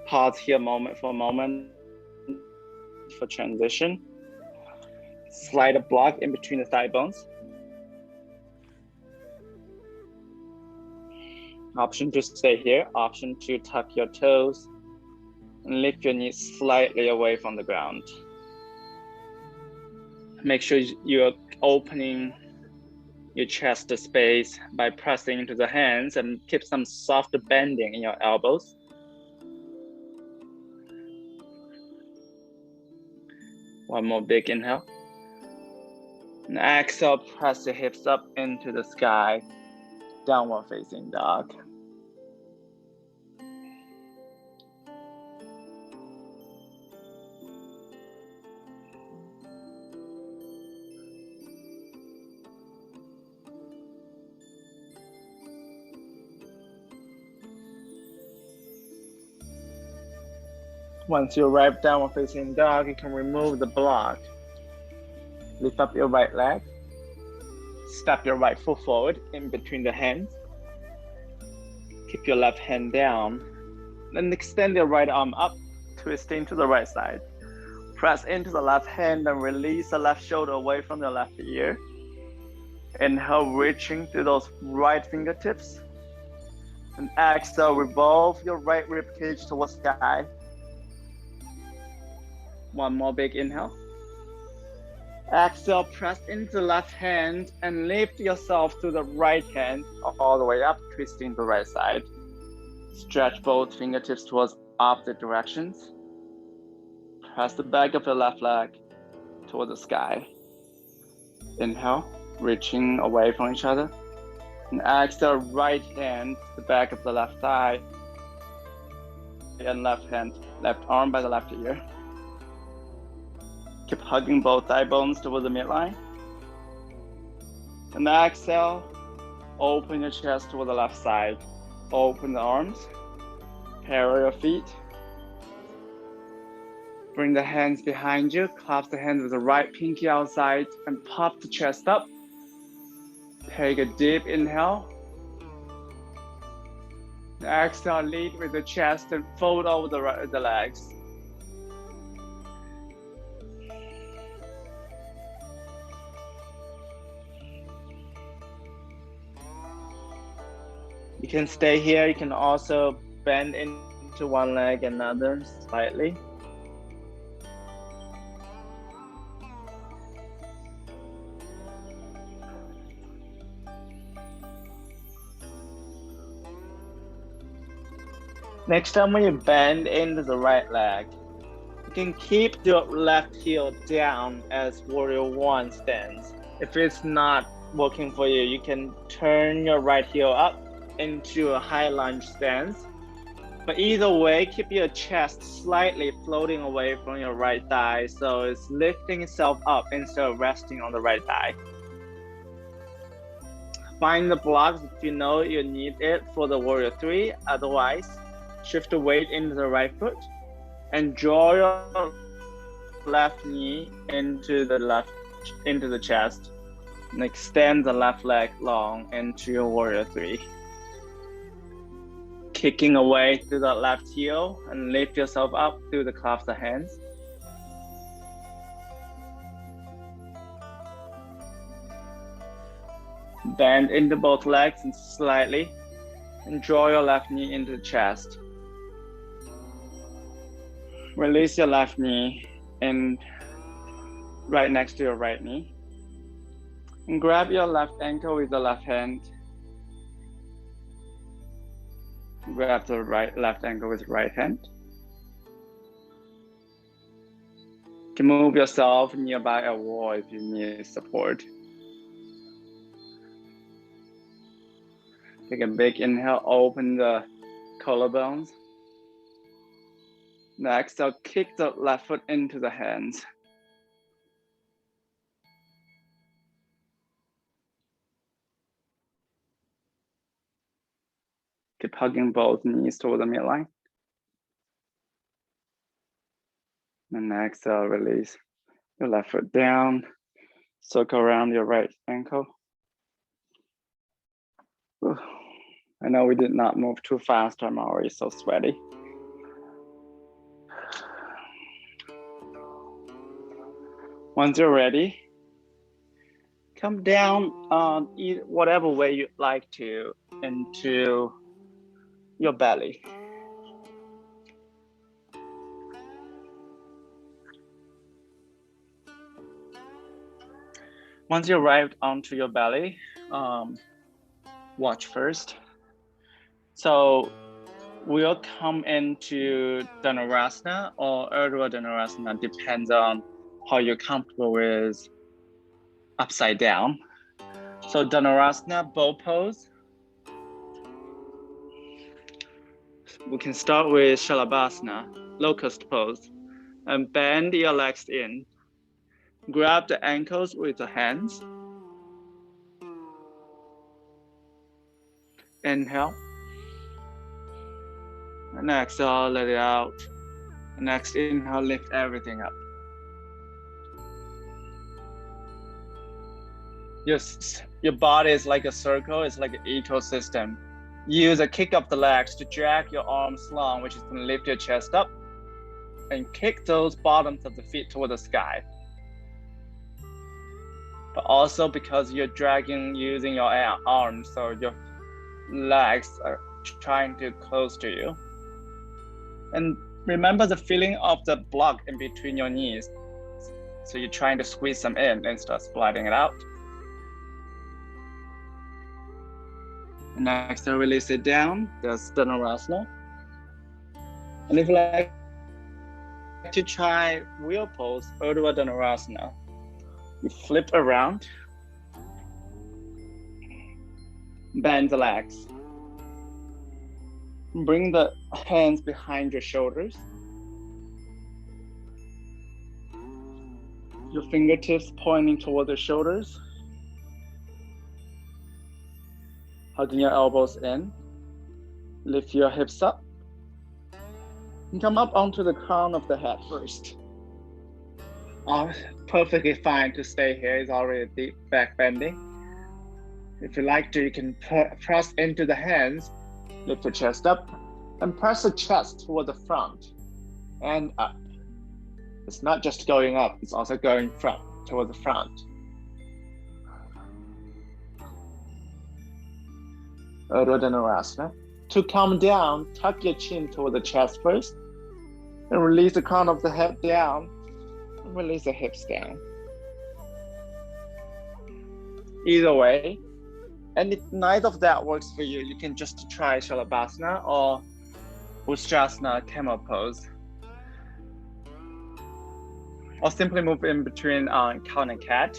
Pause here for a moment for transition. Slide a block in between the thigh bones. Option to stay here, option to tuck your toes and lift your knees slightly away from the ground. Make sure you're opening your chest space by pressing into the hands and keep some soft bending in your elbows. One more big inhale. And exhale, press the hips up into the sky. downward facing dog. Once you arrive downward facing dog, you can remove the block. Lift up your right leg. Step your right foot forward in between the hands. Keep your left hand down. Then extend your right arm up, twisting to the right side. Press into the left hand and release the left shoulder away from the left ear. Inhale, reaching through those right fingertips. And exhale, revolve your right rib cage towards sky. One more big inhale. Exhale, press into the left hand and lift yourself to the right hand all the way up, twisting to the right side. Stretch both fingertips towards opposite directions. Press the back of your left leg toward the sky. Inhale, reaching away from each other. And exhale, right hand to the back of the left thigh. And left hand, left arm by the left ear. Keep hugging both thigh bones toward the midline. And exhale, open your chest toward the left side. Open the arms, parallel your feet. Bring the hands behind you, clasp the hands with the right pinky outside, and pop the chest up. Take a deep inhale. Exhale, lead with the chest and fold over the legs. You can stay here. You can also bend into one leg and another slightly. Next time when you bend into the right leg, you can keep your left heel down as Warrior One stands. If it's not working for you, you can turn your right heel up into a high lunge stance. But either way, keep your chest slightly floating away from your right thigh, so it's lifting itself up instead of resting on the right thigh. Find the blocks if you know you need it for the Warrior 3. Otherwise, shift the weight into the right foot and draw your left knee into the chest, and extend the left leg long into your Warrior 3. Kicking away through the left heel and lift yourself up through the clasp of hands. Bend into both legs and slightly, and draw your left knee into the chest. Release your left knee and right next to your right knee. And grab your left ankle with the left hand. Grab the left ankle with the right hand. You can move yourself nearby a wall if you need support. Take a big inhale, open the collarbones. Next, I'll kick the left foot into the hands. Keep hugging both knees toward the midline. And exhale, release your left foot down. Circle around your right ankle. I know we did not move too fast. I'm already so sweaty. Once you're ready, come down whatever way you'd like to into your belly. Once you arrived onto your belly, watch first. So we'll come into Dhanurasana or Urdhva Dhanurasana, depends on how you're comfortable with upside down. So Dhanurasana, bow pose. We can start with Shalabhasana, locust pose, and bend your legs in. Grab the ankles with the hands. Inhale. And exhale, let it out. Next inhale, lift everything up. Your body is like a circle, it's like an ecosystem. Use a kick of the legs to drag your arms long, which is going to lift your chest up, and kick those bottoms of the feet toward the sky. But also because you're dragging using your arms, so your legs are trying to close to you. And remember the feeling of the block in between your knees. So you're trying to squeeze them in and start sliding it out. Next, release it down. That's Dhanurasana. And if you like to try wheel pose, Urdhva Dhanurasana, you flip around, bend the legs, bring the hands behind your shoulders. Your fingertips pointing toward the shoulders. Hugging your elbows in. Lift your hips up. And come up onto the crown of the head first. Perfectly fine to stay here. It's already deep back bending. If you like to, you can press into the hands. Lift the chest up and press the chest toward the front and up. It's not just going up, it's also going toward the front. Urdhva Dhanurasana. To come down, tuck your chin toward the chest first, and release the crown of the head down, and release the hips down. Either way, and if neither of that works for you, you can just try Shalabhasana or Ustrasana camel pose. Or simply move in between cow and cat.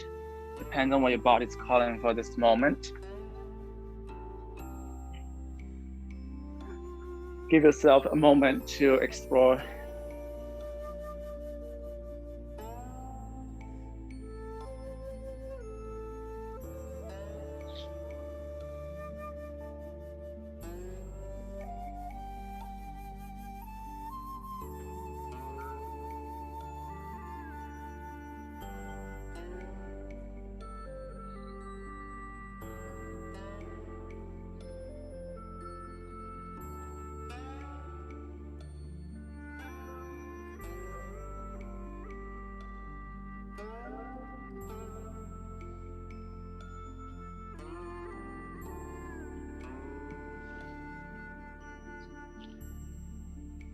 Depends on what your body's calling for this moment. Give yourself a moment to explore.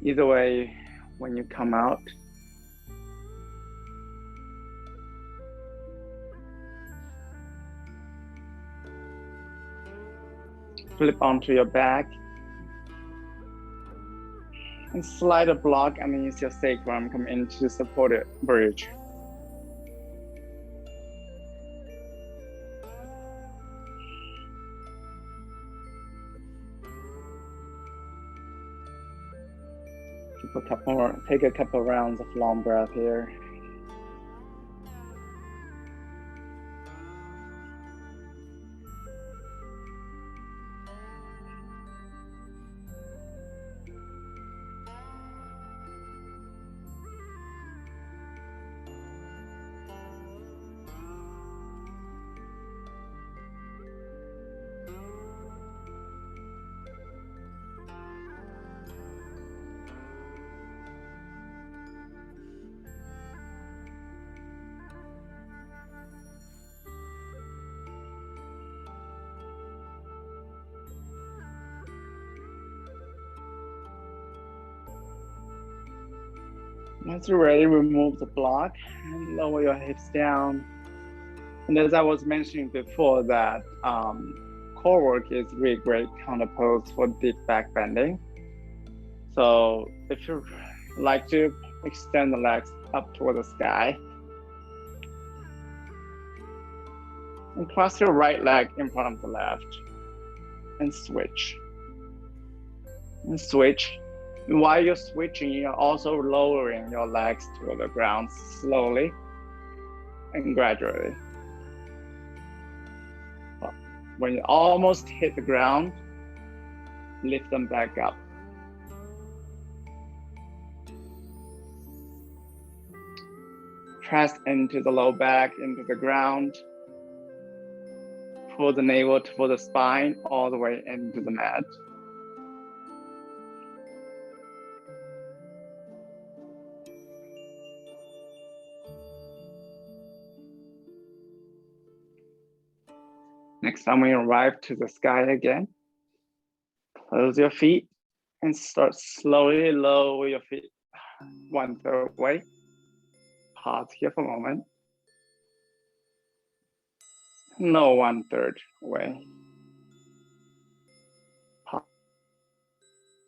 Either way, when you come out, flip onto your back and slide a block underneath your sacrum, come into supported bridge. Take a couple rounds of long breath here. Once you're ready, remove the block and lower your hips down. And as I was mentioning before, that core work is really great counter pose for deep back bending. So if you like to extend the legs up toward the sky, and cross your right leg in front of the left, and switch. And switch While you're switching, you're also lowering your legs to the ground slowly and gradually. When you almost hit the ground, lift them back up. Press into the low back, into the ground. Pull the navel toward the spine, all the way into the mat. Next time we arrive to the sky again, close your feet and start slowly lower your feet 1/3 way. Pause here for a moment. No 1/3 way.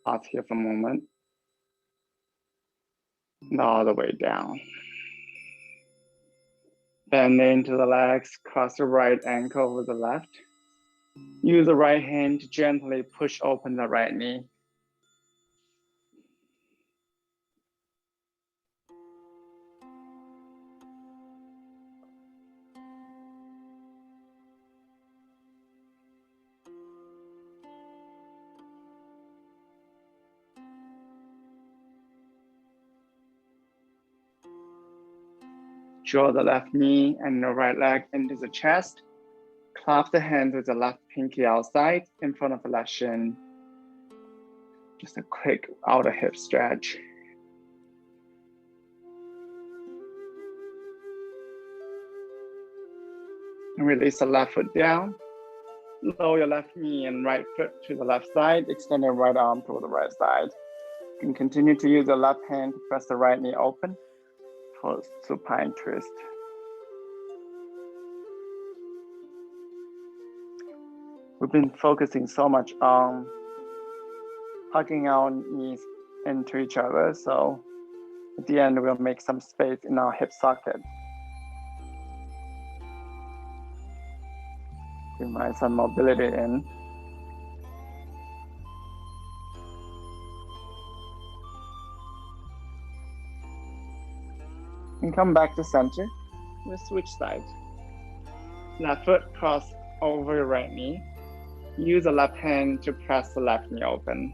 Pause here for a moment. And all the way down. Bend into the legs, cross the right ankle with the left. Use the right hand to gently push open the right knee. Draw the left knee and the right leg into the chest. Clasp the hands with the left pinky outside in front of the left shin. Just a quick outer hip stretch. And release the left foot down. Lower your left knee and right foot to the left side. Extend your right arm toward the right side. You can continue to use your left hand to press the right knee open for supine twist. We've been focusing so much on hugging our knees into each other, so at the end we'll make some space in our hip socket. Invite some mobility in. And come back to center. We'll switch sides. Left foot cross over your right knee. Use the left hand to press the left knee open.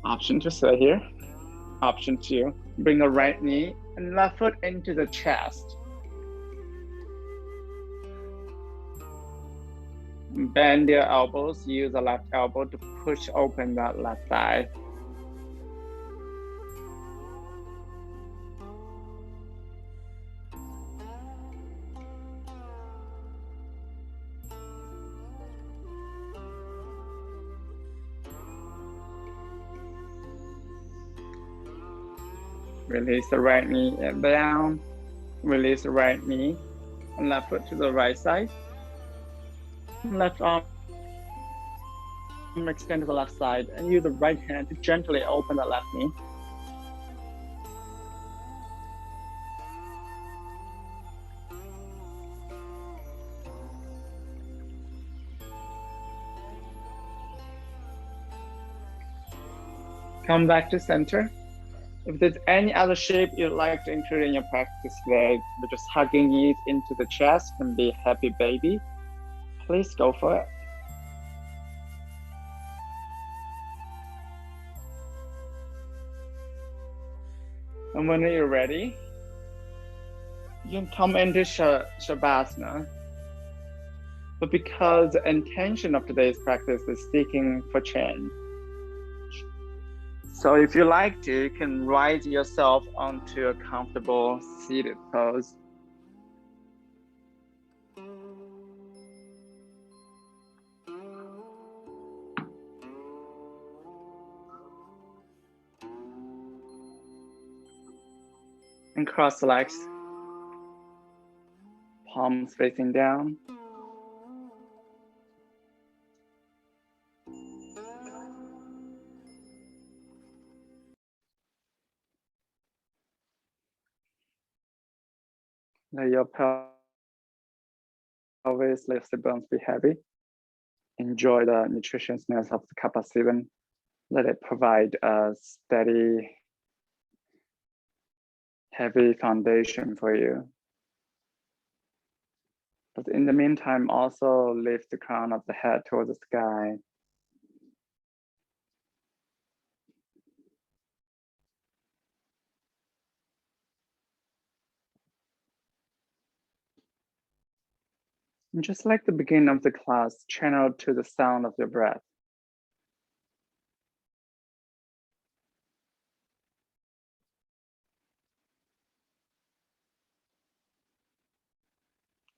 Option to stay here. Option 2, bring the right knee and left foot into the chest. Bend your elbows, use the left elbow to push open that left thigh. Release the right knee and down. Release the right knee and left foot to the right side. Left arm extend to the left side and use the right hand to gently open the left knee. Come back to center. If there's any other shape you'd like to include in your practice today, but just hugging knees into the chest can be happy baby, please go for it. And when you're ready, you can come into Shavasana. But because the intention of today's practice is seeking for change, so if you like to, you can rise yourself onto a comfortable seated pose. And cross the legs, palms facing down. Let your pelvis, let the bones be heavy. enjoy the nutritiousness of the kappa 7. Let it provide a steady, heavy foundation for you. But in the meantime, also lift the crown of the head towards the sky. And just like the beginning of the class, channel to the sound of your breath.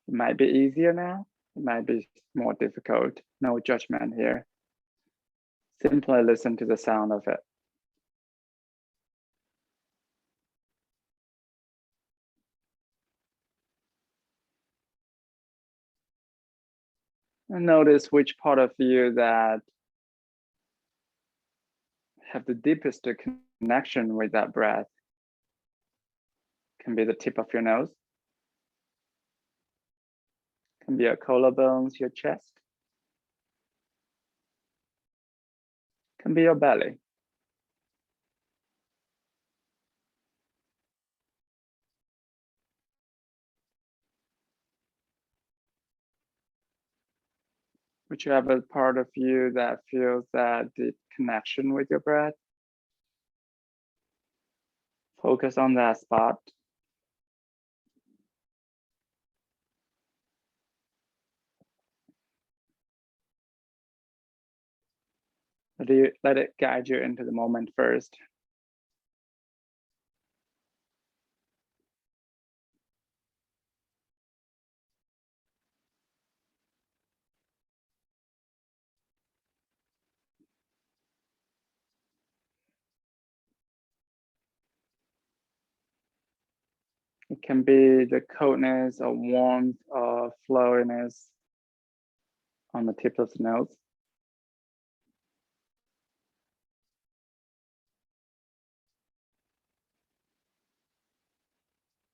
It might be easier now, it might be more difficult. No judgment here. Simply listen to the sound of it. And notice which part of you that have the deepest connection with that breath. Can be the tip of your nose. Can be your collarbones, your chest. Can be your belly. Whichever part of you that feels that deep connection with your breath. Focus on that spot. Let it guide you into the moment first. It can be the coldness or warmth or flowiness on the tip of the nose.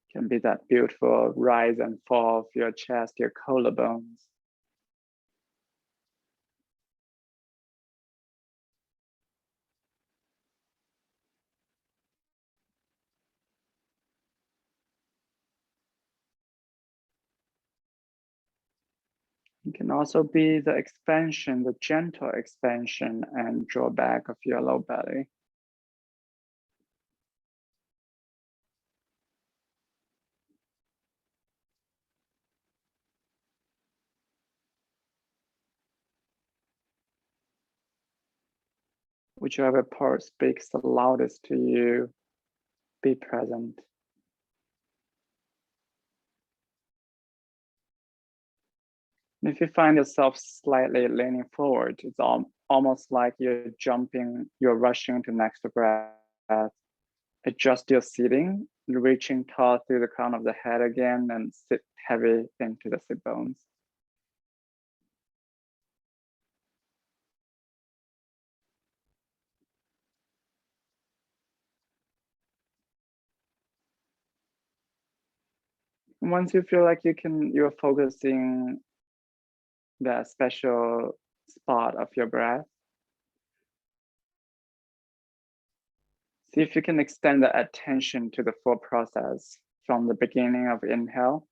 It can be that beautiful rise and fall of your chest, your collarbones. It can also be the expansion, the gentle expansion and drawback of your low belly. Whichever part speaks the loudest to you, be present. And if you find yourself slightly leaning forward, it's almost like you're rushing to next breath. Adjust your seating, reaching tall through the crown of the head again and sit heavy into the sit bones. And once you feel like you're focusing that special spot of your breath, see if you can extend the attention to the full process from the beginning of inhale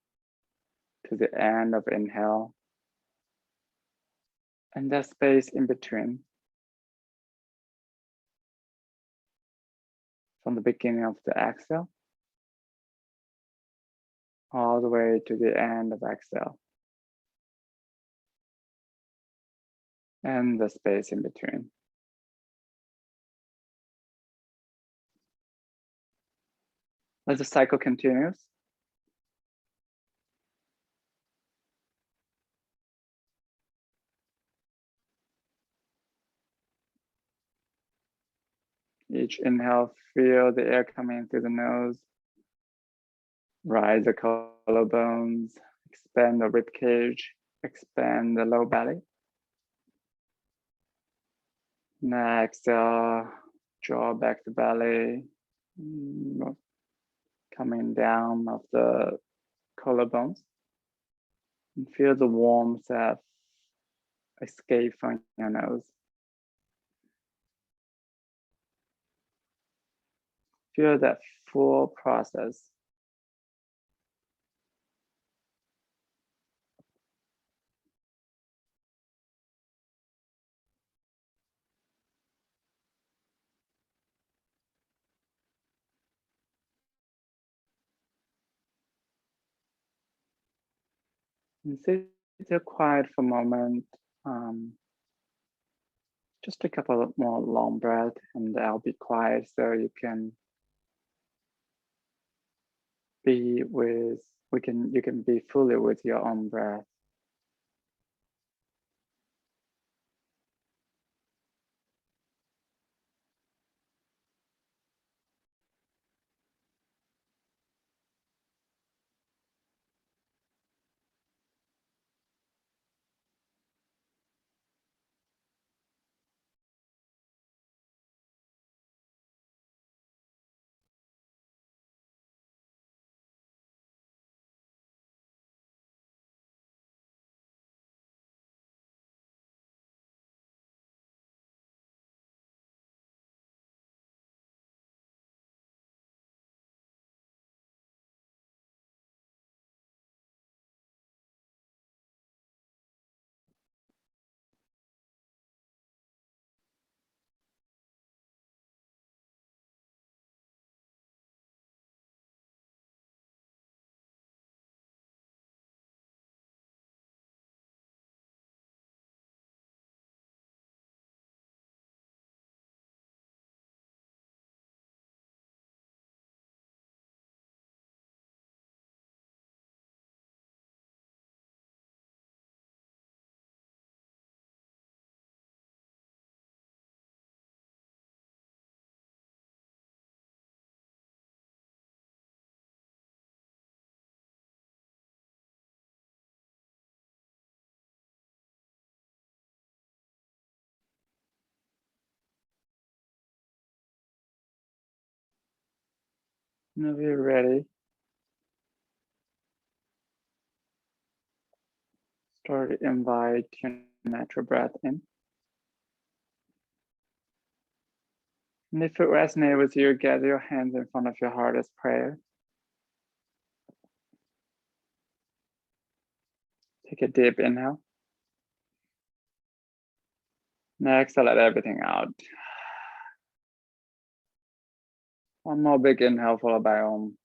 to the end of inhale and that space in between. From the beginning of the exhale all the way to the end of exhale and the space in between. As the cycle continues, each inhale, feel the air coming through the nose, rise the collarbones, expand the rib cage, expand the low belly. Next, draw back the belly, coming down of the collarbones. And feel the warmth that escape from your nose. Feel that full process. And sit there quiet for a moment. Just a couple of more long breaths, and I'll be quiet so you can be with. You can be fully with your own breath. Whenever you're ready, start to invite your natural breath in. And if it resonates with you, gather your hands in front of your heart as prayer. Take a deep inhale. Next, let everything out. One more big inhale followed by Om.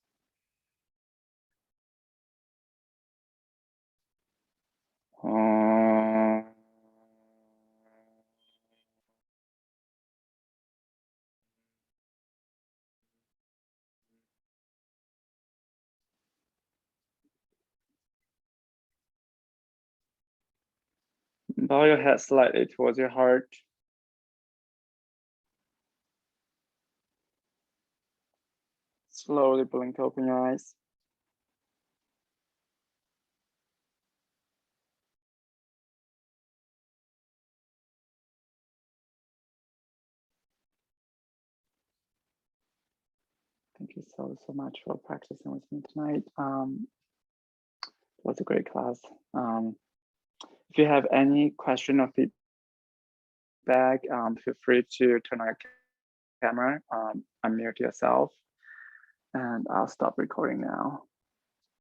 Om. Bow your head slightly towards your heart. Slowly blink open your eyes. Thank you so much for practicing with me tonight. It was a great class. If you have any question or feedback, feel free to turn on your camera, unmute yourself, and I'll stop recording now.